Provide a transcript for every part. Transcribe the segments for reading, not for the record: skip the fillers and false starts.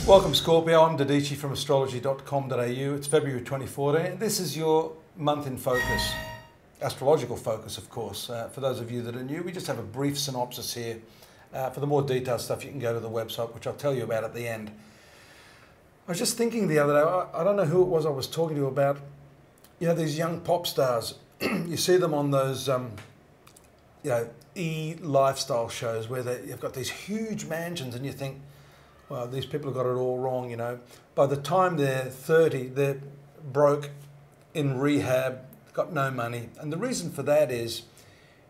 Welcome Scorpio, I'm Dadhichi from astrology.com.au. It's February 2014 and this is your month in focus, astrological focus of course. For those of you that are new, we just have a brief synopsis here. For the more detailed stuff you can go to the website, which I'll tell you about at the end. I was just thinking the other day, I don't know who it was I was talking to about, you know, these young pop stars. You see them on those e-lifestyle shows where you've got these huge mansions and you think, well, these people have got it all wrong, you know. By the time they're 30, they're broke, in rehab, got no money. And the reason for that is,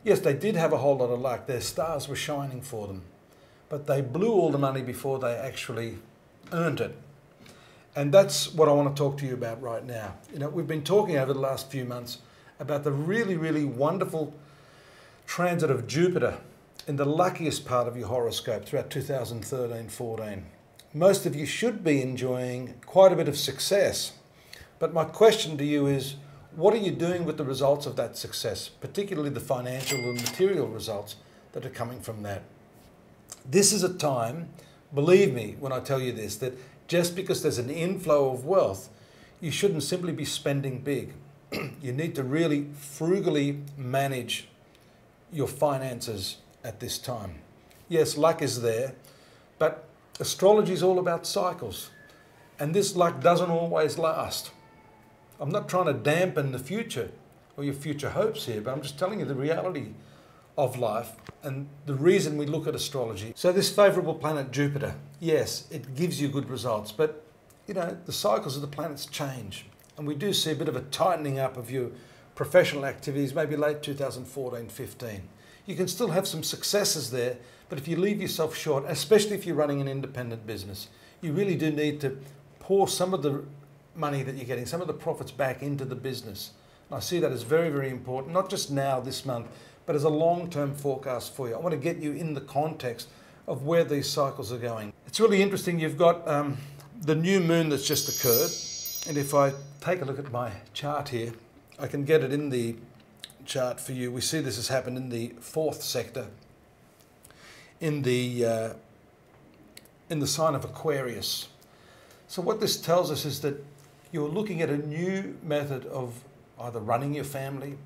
yes, they did have a whole lot of luck. Their stars were shining for them. But they blew all the money before they actually earned it. And that's what I want to talk to you about right now. You know, we've been talking over the last few months about the really, really wonderful transit of Jupiter in the luckiest part of your horoscope throughout 2013-14. Most of you should be enjoying quite a bit of success. But my question to you is, what are you doing with the results of that success, particularly the financial and material results that are coming from that? This is a time, believe me when I tell you this, that just because there's an inflow of wealth, you shouldn't simply be spending big. You need to really frugally manage your finances at this time. Yes, luck is there, but astrology is all about cycles, and this luck doesn't always last. I'm not trying to dampen the future or your future hopes here, but I'm just telling you the reality of life and the reason we look at astrology. So this favourable planet Jupiter, yes, it gives you good results, but you know, the cycles of the planets change, and we do see a bit of a tightening up of your professional activities, maybe late 2014-15. You can still have some successes there, but if you leave yourself short, especially if you're running an independent business, you really do need to pour some of the money that you're getting, some of the profits back into the business. And I see that as very, very important, not just now, this month, but as a long-term forecast for you. I want to get you in the context of where these cycles are going. It's really interesting. You've got the new moon that's just occurred. And if I take a look at my chart here, I can get it in the chart for you. We see this has happened in the fourth sector, in the sign of Aquarius. So what this tells us is that you're looking at a new method of either running your family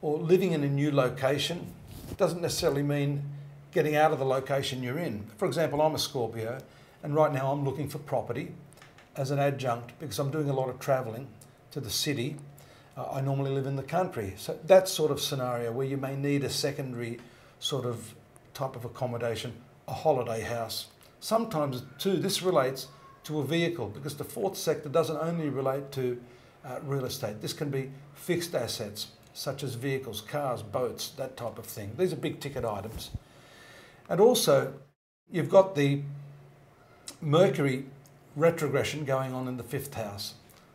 or living in a new location. It doesn't necessarily mean getting out of the location you're in. For example, I'm a Scorpio, and right now I'm looking for property as an adjunct because I'm doing a lot of traveling to the city. I normally live in the country. So that sort of scenario where you may need a secondary sort of type of accommodation, a holiday house. Sometimes too, this relates to a vehicle because the fourth sector doesn't only relate to real estate. This can be fixed assets such as vehicles, cars, boats, that type of thing. These are big ticket items. And also you've got the Mercury retrogression going on in the fifth house.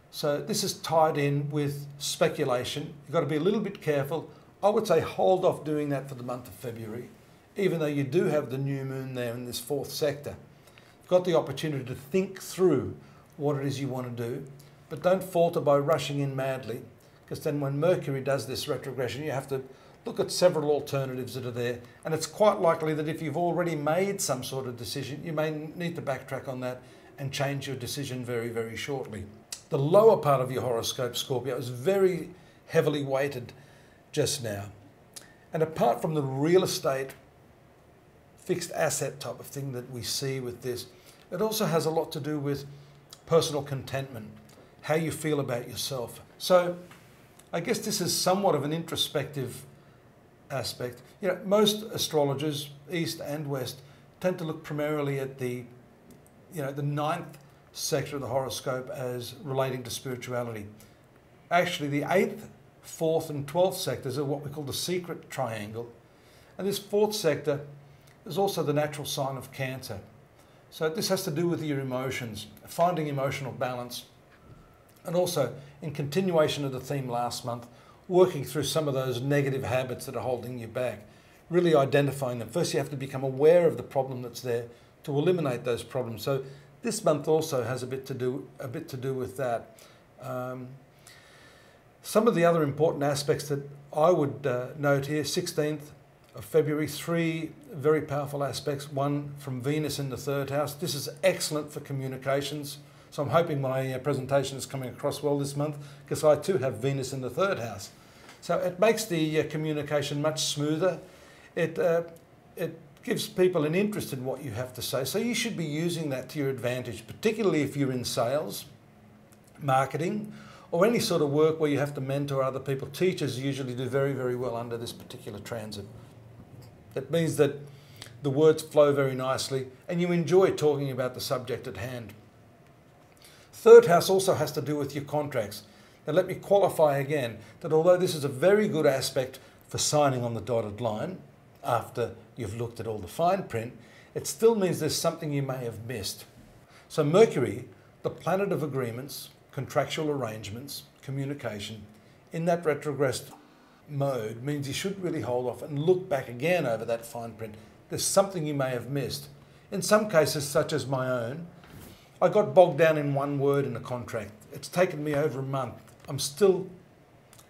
So this is tied in with speculation. You've got to be a little bit careful. I would say hold off doing that for the month of February, even though you do have the new moon there in this fourth sector. You've got the opportunity to think through what it is you want to do, but don't falter by rushing in madly, because then when Mercury does this retrogression, you have to look at several alternatives that are there, and it's quite likely that if you've already made some sort of decision, you may need to backtrack on that and change your decision very, very shortly. The lower part of your horoscope, Scorpio, is very heavily weighted just now. And apart from the real estate, fixed asset type of thing that we see with this, it also has a lot to do with personal contentment, how you feel about yourself. So I guess this is somewhat of an introspective aspect. You know, most astrologers, East and West, tend to look primarily at the ninth sector of the horoscope as relating to spirituality. Actually, the 8th, 4th and 12th sectors are what we call the secret triangle. And this fourth sector is also the natural sign of Cancer. So this has to do with your emotions, finding emotional balance, and also, in continuation of the theme last month, working through some of those negative habits that are holding you back, really identifying them. First, you have to become aware of the problem that's there to eliminate those problems. So this month also has a bit to do with that. Some of the other important aspects that I would note here: 16th, of February, 3 very powerful aspects, one from Venus in the 3rd house. This is excellent for communications. So I'm hoping my presentation is coming across well this month, because I too have Venus in the 3rd house. So it makes the communication much smoother. It gives people an interest in what you have to say. So you should be using that to your advantage, particularly if you're in sales, marketing, or any sort of work where you have to mentor other people. Teachers usually do very, very well under this particular transit. That means that the words flow very nicely and you enjoy talking about the subject at hand. 3rd house also has to do with your contracts. Now let me qualify again that although this is a very good aspect for signing on the dotted line after you've looked at all the fine print, it still means there's something you may have missed. So Mercury, the planet of agreements, contractual arrangements, communication, in that retrograde mode means you should really hold off and look back again over that fine print. There's something you may have missed. In some cases, such as my own, I got bogged down in one word in a contract. It's taken me over a month. I'm still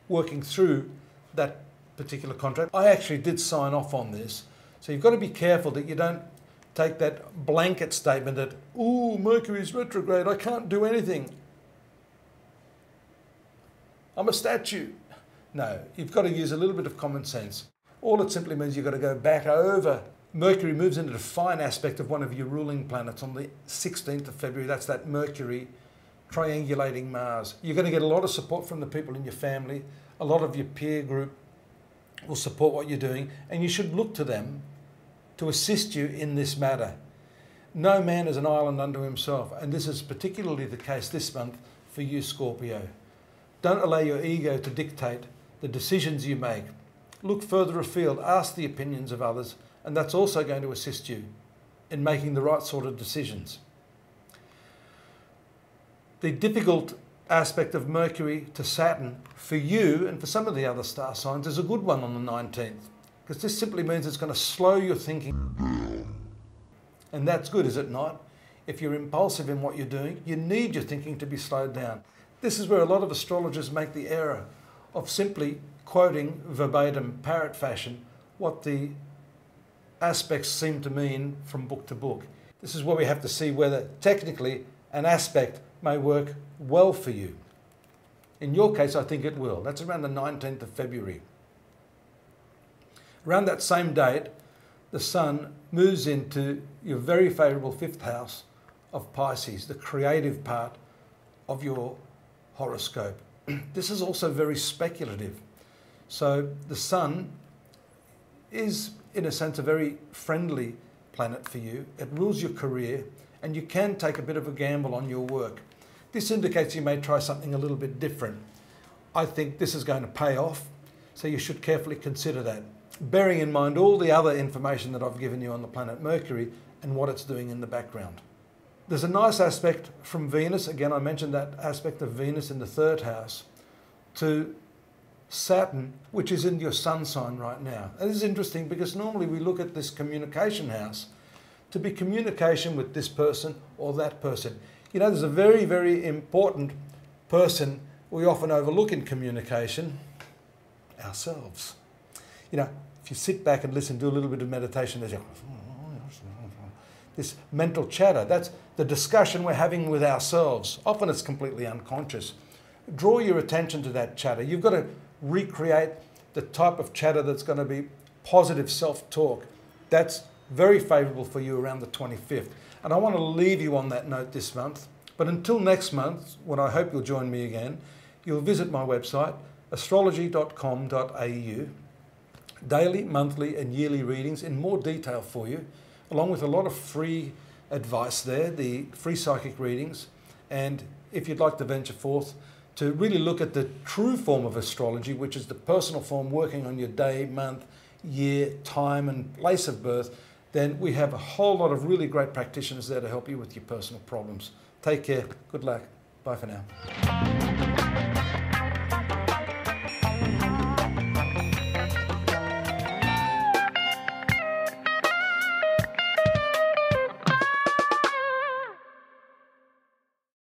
working through that particular contract. I actually did sign off on this. So you've got to be careful that you don't take that blanket statement that, ooh, Mercury's retrograde, I can't do anything. I'm a statue. No, you've got to use a little bit of common sense. All it simply means you've got to go back over. Mercury moves into the fine aspect of one of your ruling planets on the 16th of February. That's that Mercury triangulating Mars. You're going to get a lot of support from the people in your family. A lot of your peer group will support what you're doing, and you should look to them to assist you in this matter. No man is an island unto himself, and this is particularly the case this month for you, Scorpio. Don't allow your ego to dictate the decisions you make. Look further afield, ask the opinions of others, and that's also going to assist you in making the right sort of decisions. The difficult aspect of Mercury to Saturn for you and for some of the other star signs is a good one on the 19th, because this simply means it's going to slow your thinking down. And that's good, is it not? If you're impulsive in what you're doing, you need your thinking to be slowed down. This is where a lot of astrologers make the error of simply quoting verbatim, parrot fashion, what the aspects seem to mean from book to book. This is where we have to see whether technically an aspect may work well for you. In your case, I think it will. That's around the 19th of February. Around that same date, the Sun moves into your very favourable 5th house of Pisces, the creative part of your horoscope. This is also very speculative. So the Sun is, in a sense, a very friendly planet for you. It rules your career, and you can take a bit of a gamble on your work. This indicates you may try something a little bit different. I think this is going to pay off, so you should carefully consider that, bearing in mind all the other information that I've given you on the planet Mercury and what it's doing in the background. There's a nice aspect from Venus. Again, I mentioned that aspect of Venus in the 3rd house to Saturn, which is in your sun sign right now. And this is interesting because normally we look at this communication house to be communication with this person or that person. You know, there's a very, very important person we often overlook in communication, ourselves. You know, if you sit back and listen, do a little bit of meditation, there's this mental chatter. That's the discussion we're having with ourselves. Often it's completely unconscious. Draw your attention to that chatter. You've got to recreate the type of chatter that's going to be positive self-talk. That's very favourable for you around the 25th. And I want to leave you on that note this month. But until next month, when I hope you'll join me again, you'll visit my website, astrology.com.au. Daily, monthly and yearly readings in more detail for you, along with a lot of free advice there, the free psychic readings. And if you'd like to venture forth to really look at the true form of astrology, which is the personal form working on your day, month, year, time and place of birth, then we have a whole lot of really great practitioners there to help you with your personal problems. Take care. Good luck. Bye for now.